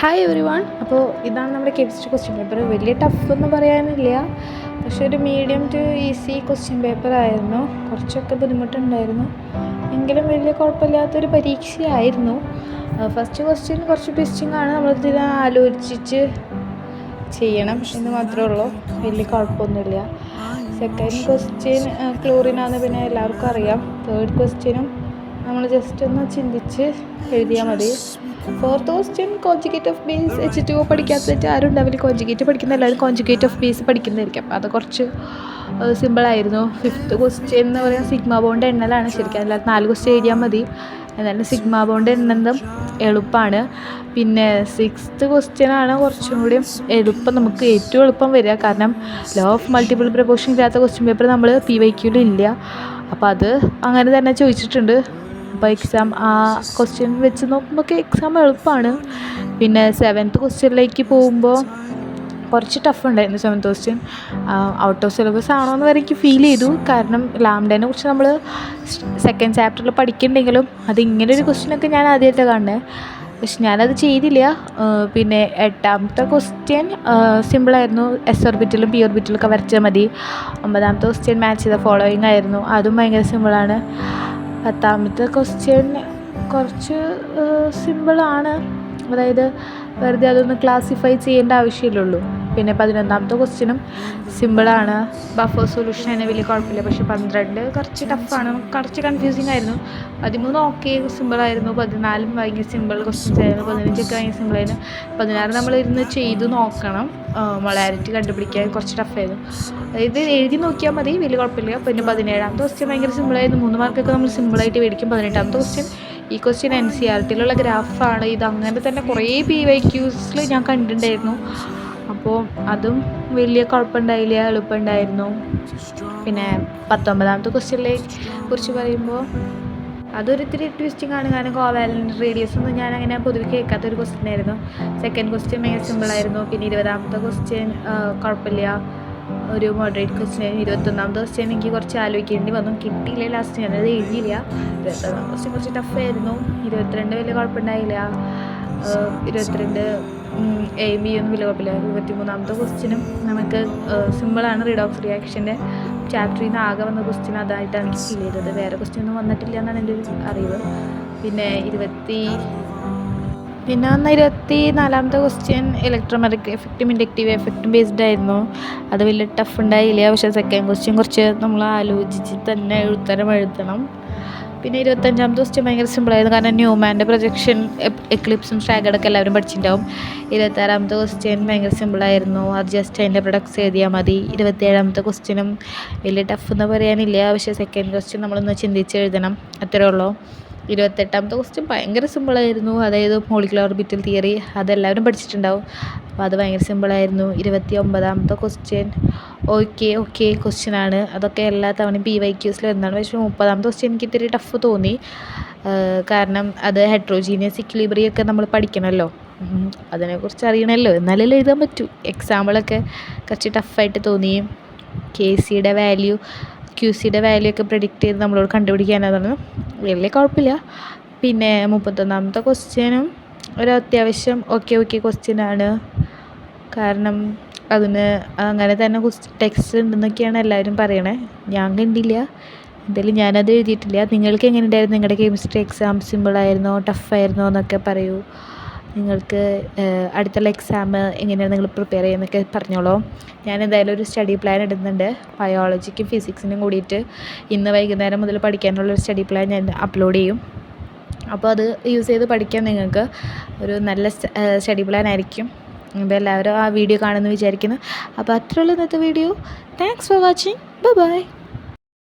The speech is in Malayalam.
Hi every one. അപ്പോൾ ഇതാണ് നമ്മുടെ കെമിസ്ട്രി ക്വസ്റ്റ്യൻ പേപ്പർ. വലിയ ടഫ് എന്ന് പറയാനില്ല, പക്ഷേ ഒരു medium to easy question paper ആയിരുന്നു. കുറച്ചൊക്കെ ബുദ്ധിമുട്ടുണ്ടായിരുന്നു, എങ്കിലും വലിയ കുഴപ്പമില്ലാത്തൊരു പരീക്ഷയായിരുന്നു. ഫസ്റ്റ് ക്വസ്റ്റ്യൻ കുറച്ച് ട്വിസ്റ്റിംഗ് ആണ്, നമ്മളിത് ആലോചിച്ച് ചെയ്യണം എന്ന് മാത്രമേ ഉള്ളൂ, വലിയ കുഴപ്പമൊന്നുമില്ല. സെക്കൻഡ് ക്വസ്റ്റ്യൻ ക്ലോറിനാണ്, പിന്നെ എല്ലാവർക്കും അറിയാം. തേർഡ് ക്വസ്റ്റ്യനും നമ്മൾ ജസ്റ്റ് ഒന്ന് ചിന്തിച്ച് എഴുതിയാൽ മതി. Fourth question conjugate of base H2O പഠിക്കാത്തതായിട്ട് ആരും ഉണ്ടാവില്ല. കോൺജുഗേറ്റ് പഠിക്കുന്ന എല്ലാവരും കോൺജുഗേറ്റ് ഓഫ് ബേസ് പഠിക്കുന്നതായിരിക്കും, അപ്പോൾ അത് കുറച്ച് സിമ്പിളായിരുന്നു. ഫിഫ്ത്ത് ക്വസ്റ്റ്യൻ എന്ന് പറയുന്നത് സിഗ്മ ബോണ്ട് എണ്ണലാണ്. ശരിക്കും അല്ലാതെ 4 ക്വസ്റ്റ്യൻ എഴുതിയാൽ മതി, എന്നാലും സിഗ്മ ബോണ്ട് എണ്ണുന്നതും എളുപ്പമാണ്. പിന്നെ സിക്സ്ത് ക്വസ്റ്റ്യനാണ് കുറച്ചും കൂടി എളുപ്പം, നമുക്ക് ഏറ്റവും എളുപ്പം വരിക. കാരണം ലോ ഓഫ് മൾട്ടിപ്പിൾ പ്രൊപ്പോർഷൻ ഇല്ലാത്ത ക്വസ്റ്റ്യൻ പേപ്പർ നമ്മൾ PYQ ഇല്ല, അപ്പോൾ അത് അങ്ങനെ തന്നെ ചോദിച്ചിട്ടുണ്ട്. അപ്പോൾ എക്സാം ആ ക്വസ്റ്റ്യൻ വെച്ച് നോക്കുമ്പോൾ എക്സാം എളുപ്പമാണ്. പിന്നെ സെവൻത്ത് ക്വസ്റ്റ്യനിലേക്ക് പോകുമ്പോൾ കുറച്ച് ടഫ് ഉണ്ടായിരുന്നു. Seventh question out of syllabus ആണോ എന്ന് വരെ എനിക്ക് ഫീൽ ചെയ്തു. കാരണം ലാംഡേനെ കുറിച്ച് നമ്മൾ സെക്കൻഡ് ചാപ്റ്ററിൽ പഠിക്കുന്നുണ്ടെങ്കിലും അത് ഇങ്ങനൊരു ക്വസ്റ്റ്യനൊക്കെ ഞാൻ ആദ്യമായിട്ടാണ് കാണുന്നത്, പക്ഷെ ഞാനത് ചെയ്തില്ല. പിന്നെ എട്ടാമത്തെ ക്വസ്റ്റ്യൻ സിമ്പിളായിരുന്നു. S ഓർബിറ്റലും P ഓർബിറ്റലൊക്കെ വരച്ചാൽ മതി. ഒമ്പതാമത്തെ ക്വസ്റ്റ്യൻ മാച്ച് ചെയ്ത ഫോളോയിങ് ആയിരുന്നു, അതും ഭയങ്കര സിമ്പിളാണ്. പത്താമത്തെ ക്വസ്റ്റ്യൻ കുറച്ച് സിമ്പിളാണ്, അതായത് വെറുതെ അതൊന്ന് ക്ലാസിഫൈ ചെയ്യേണ്ട ആവശ്യമില്ലുള്ളൂ. പിന്നെ 11ാമത്തെ ക്വസ്റ്റ്യനും സിമ്പിളാണ്. ബഫർ സൊല്യൂഷൻ തന്നെ വലിയ കുഴപ്പമില്ല, പക്ഷേ 12 കുറച്ച് ടഫാണ്, കുറച്ച് കൺഫ്യൂസിങ് ആയിരുന്നു. 13 ഓക്കെ സിമ്പിളായിരുന്നു. 14 ഭയങ്കര സിമ്പിൾ ക്വസ്റ്റ്യൻസ് ആയിരുന്നു. 15 ഭയങ്കര സിമ്പിളായിരുന്നു. 16 നമ്മൾ ഇരുന്ന് ചെയ്ത് നോക്കണം, മൊളാരിറ്റി കണ്ടുപിടിക്കാൻ കുറച്ച് ടഫായിരുന്നു. ഇത് എഴുതി നോക്കിയാൽ മതി, വലിയ കുഴപ്പമില്ല. പിന്നെ 17ാമത്തെ ക്വസ്റ്റ്യൻ ഭയങ്കര സിമ്പിളായിരുന്നു. 3 മാർക്കൊക്കെ നമ്മൾ സിമ്പിളായിട്ട് മേടിക്കും. 18ാമത്തെ ക്വസ്റ്റ്യൻ ഈ ക്വസ്റ്റ്യൻ NCERTയിലുള്ള ഗ്രാഫാണ്. ഇത് അങ്ങനെ തന്നെ കുറേ PYQസിൽ ഞാൻ കണ്ടിട്ടുണ്ടായിരുന്നു, അപ്പോൾ അതും വലിയ കുഴപ്പമുണ്ടായില്ല, എളുപ്പമുണ്ടായിരുന്നു. പിന്നെ 19ാമത്തെ ക്വസ്റ്റ്യനിലെ കുറിച്ച് പറയുമ്പോൾ അതൊരിത്തിരി ട്വിസ്റ്റിംഗ് ആണ്. കാരണം കോവാലൻ്റ് റേഡിയസ് ഒന്നും ഞാൻ അങ്ങനെ പൊതുവെ കേൾക്കാത്തൊരു ക്വസ്റ്റ്യൻ ആയിരുന്നു. സെക്കൻഡ് ക്വസ്റ്റ്യൻ ഭയങ്കര സിമ്പിളായിരുന്നു. പിന്നെ 20ാമത്തെ ക്വസ്റ്റ്യൻ കുഴപ്പമില്ല, ഒരു മോഡറേറ്റ് ക്വസ്റ്റ്യൻ. 21ാമത്തെ ക്വസ്റ്റ്യൻ എനിക്ക് കുറച്ച് ആലോചിക്കേണ്ടി വന്നു, കിട്ടിയില്ല. ലാസ്റ്റ് ഞാനത് എഴുതിയില്ല. 21ാമത്തെ ക്വസ്റ്റ്യൻ കുറച്ച് ടഫായിരുന്നു. 22 വലിയ കുഴപ്പമുണ്ടായില്ല. 22 A-B ഒന്നും വലിയ കുഴപ്പമില്ല. 23ാമത്തെ ക്വസ്റ്റ്യനും നമുക്ക് സിമ്പിളാണ്. റിഡോക്സ് റിയാക്ഷൻ്റെ ചാപ്റ്ററിൽ നിന്ന് ആകെ വന്ന ക്വസ്റ്റ്യൻ അതായിട്ടാണ് എനിക്ക് ഫീൽ ചെയ്തത്. വേറെ ക്വസ്റ്റ്യൻ ഒന്നും വന്നിട്ടില്ല എന്നാണ് എൻ്റെ ഒരു അറിവ്. പിന്നെ 24ാമത്തെ ക്വസ്റ്റ്യൻ ഇലക്ട്രോമാഗ്നറ്റിക് എഫക്റ്റും ഇൻഡക്റ്റീവ് എഫക്റ്റും ബേസ്ഡ് ആയിരുന്നു. അത് വലിയ ടഫ് ഉണ്ടായില്ല, പക്ഷേ സെക്കൻഡ് ക്വസ്റ്റ്യൻ കുറച്ച് നമ്മൾ ആലോചിച്ച് തന്നെ ഉത്തരം എഴുതണം. പിന്നെ 25ാമത്തെ ക്വസ്റ്റ്യൻ ഭയങ്കര സിമ്പിളായിരുന്നു, കാരണം ന്യൂമാൻ്റെ പ്രൊജക്ഷൻ എക്ലിപ്സും സ്റ്റാഗർഡൊക്കെ എല്ലാവരും പഠിച്ചിട്ടുണ്ടാവും. 26ാമത്തെ ക്വസ്റ്റ്യൻ ഭയങ്കര സിമ്പിളായിരുന്നു, അത് ജസ്റ്റ് അതിൻ്റെ പ്രൊഡക്ട്സ് എഴുതിയാൽ മതി. 27ാമത്തെ ക്വസ്റ്റ്യനും വലിയ ടഫ് എന്ന് പറയാനില്ല, പക്ഷേ സെക്കൻഡ് ക്വസ്റ്റ്യൻ നമ്മളൊന്ന് ചിന്തിച്ച് എഴുതണം, അത്രേ ഉള്ളൂ. 28ാമത്തെ ക്വസ്റ്റ്യൻ ഭയങ്കര സിമ്പിളായിരുന്നു, അതായത് മോളിക്കുലർ ഓർബിറ്റൽ തിയറി, അതെല്ലാവരും പഠിച്ചിട്ടുണ്ടാവും, അപ്പോൾ അത് ഭയങ്കര സിമ്പിളായിരുന്നു. 29ാമത്തെ ക്വസ്റ്റ്യൻ ഓക്കെ ക്വസ്റ്റ്യനാണ്, അതൊക്കെ എല്ലാ തവണയും PYQസിൽ വരുന്നതാണ്. പക്ഷേ 30ാമത്തെ ക്വസ്റ്റ്യൻ എനിക്ക് ഇത്തിരി ടഫ് തോന്നി, കാരണം അത് ഹെട്രോജീനിയസ് ഇക്വിലിബ്രിയൊക്കെ നമ്മൾ പഠിക്കണമല്ലോ, അതിനെക്കുറിച്ച് അറിയണമല്ലോ, എന്നാലല്ലേ എഴുതാൻ പറ്റൂ. എക്സാമ്പിളൊക്കെ കുറച്ച് ടഫായിട്ട് തോന്നി. KCയുടെ വാല്യൂ QCയുടെ വാല്യൂ ഒക്കെ പ്രെഡിക്റ്റ് ചെയ്ത് നമ്മളോട് കണ്ടുപിടിക്കാനതാണ്, വലിയ കുഴപ്പമില്ല. പിന്നെ 31ാമത്തെ ക്വസ്റ്റ്യനും ഒരു അത്യാവശ്യം ഓക്കെ ക്വസ്റ്റ്യനാണ്, കാരണം അതിന് അങ്ങനെ തന്നെ ടെക്സ്റ്റ് ഉണ്ടെന്നൊക്കെയാണ് എല്ലാവരും പറയണേ. ഞാൻ കണ്ടില്ല, എന്തായാലും ഞാനത് എഴുതിയിട്ടില്ല. നിങ്ങൾക്ക് എങ്ങനെ ഉണ്ടായിരുന്നു? നിങ്ങളുടെ കെമിസ്ട്രി എക്സാം സിമ്പിളായിരുന്നോ ടഫായിരുന്നോ എന്നൊക്കെ പറയൂ. നിങ്ങൾക്ക് അടുത്തുള്ള എക്സാം എങ്ങനെയാണ് നിങ്ങൾ പ്രിപ്പയർ ചെയ്യുന്നതൊക്കെ പറഞ്ഞോളൂ. ഞാൻ എന്തായാലും ഒരു സ്റ്റഡി പ്ലാൻ ഇടുന്നുണ്ട്, ബയോളജിക്കും ഫിസിക്സിനും കൂടിയിട്ട്. ഇന്ന് വൈകുന്നേരം മുതൽ പഠിക്കാനുള്ളൊരു സ്റ്റഡി പ്ലാൻ ഞാൻ അപ്ലോഡ് ചെയ്യും, അപ്പോൾ അത് യൂസ് ചെയ്ത് പഠിക്കാൻ നിങ്ങൾക്ക് ഒരു നല്ല സ്റ്റഡി പ്ലാൻ ആയിരിക്കും. അപ്പോൾ എല്ലാവരും ആ വീഡിയോ കാണുമെന്ന് വിചാരിക്കുന്നു. അപ്പോൾ അത്രയുള്ള ഇന്നത്തെ video. Thanks for watching. By.